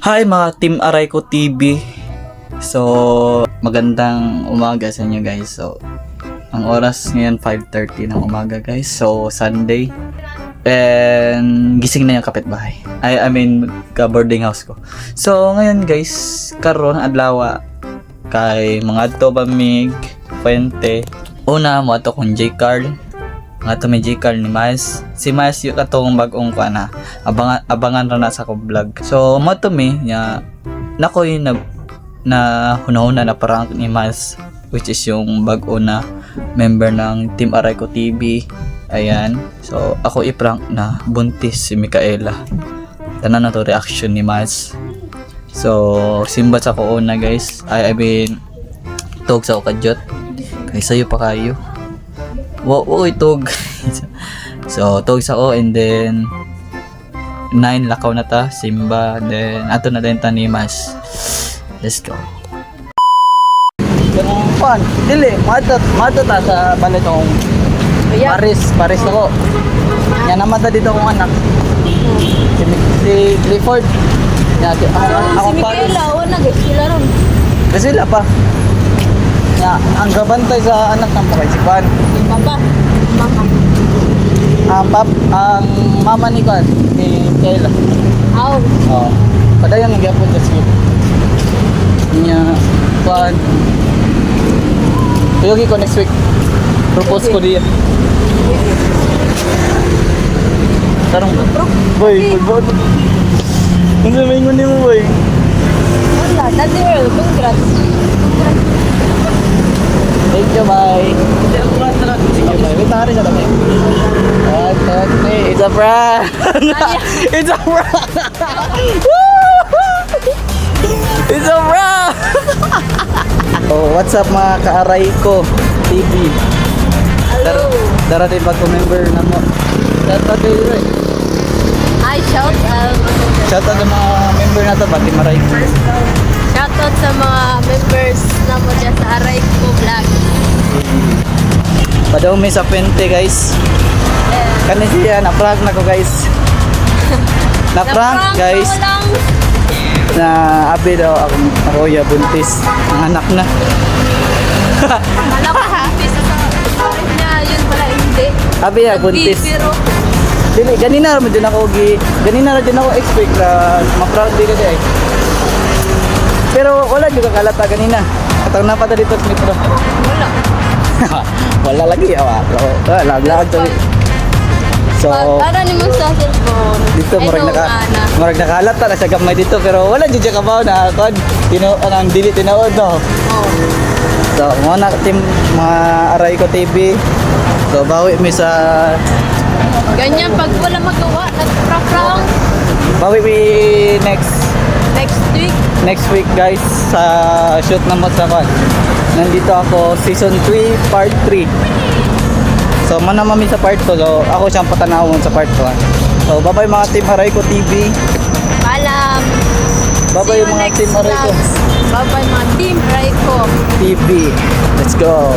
Hi mga Team Arayko TV. So, magandang umaga sa inyo guys. So, ang oras ngayon 5:30 ng umaga guys. So, Sunday. And gising na yung kapitbahay. I mean, ka-boarding house ko. So, ngayon guys, karon adlaw kay mga adto Bamig, Fuente. Una mo ato kung J. Carl. Nga to may J. Carl ni Miles. Si Miles yung katong bagong ko na. Abangan ra na sa ko vlog. So, mo to me, nya, nako yung na hunahuna na prank ni Miles. Which is yung bago na member ng Team Arayko TV. Ayan. So, ako i-prank na buntis si Micaela. Tanan na to reaction ni Miles. So, simbat sa ko una guys. I mean, tog sa ko kadyot. Kay sayo pa kayo. Wow, tog. So, tog sa ko and then 9 lakaw na ta, Simba, then ato na din ta ni Mas. Let's go. Yung pan, dili, mata ta sa balitong Paris ako. Yan naman ta dito kong anak. Si Clifford. Yan, ako Si Micaela, wala sila ron. kasi sila pa. Ya, ang gabantay sa anak ng pakisipan. Papa, mama. Ang mama ni Kwan, ni Kayla. Aw, Oh, padayang nagyapon sa skip. Niya, Kwan. Tuyogi ko next week. Propose ko diya. Tarong ba? Boy, boy. Kung sabihin mo niyo boy. wala. Dati well, congrats. Thank you, bye. Sige, bye. Wait, tari sa dami. It's a prank! It's a prank! It's a prank! Oh, what's up mga ka-Arayko TV? Hello. Darating pag member na mo. Shout out eh. Hi, shout out. Shout out sa mga member na to, pati Arayko. Shout out sa mga members na mo dyan sa Arayko Vlog. Padumi sa Fuente guys. Kani siya, na-prank na ko guys. Na-prank guys. ko lang. Na abi daw ako ya buntis. Ang anak na. Akala ko happy sa story niya. Yun pala hindi. Abi ya buntis. Pero, Dili ganina ra din ako ganina ra din ako expect na ma-prank di ka di ay. Pero wala juga kalata ganina. Katang napata dito sa mikro. wala. Wala lagi awa. Wala lag. So Para ni mo sa cellphone. dito murag nakalata na sa gamay dito pero wala jud ka ba na kon ang dili tinuod no. Oh. So mo na team mga Arayko TV. So bawi mi sa Ganyan pag wala magawa, nagpra-prank bawi mi next week. week guys sa shoot na mo sa kon. Nandito ako season 3 part 3. So manamami sa part 2. So ako siyang patanawon sa part 1. So bye bye mga team Arayko TV. Paalam. Bye bye mga team Arayko Bye bye mga team Arayko. TV. Let's go.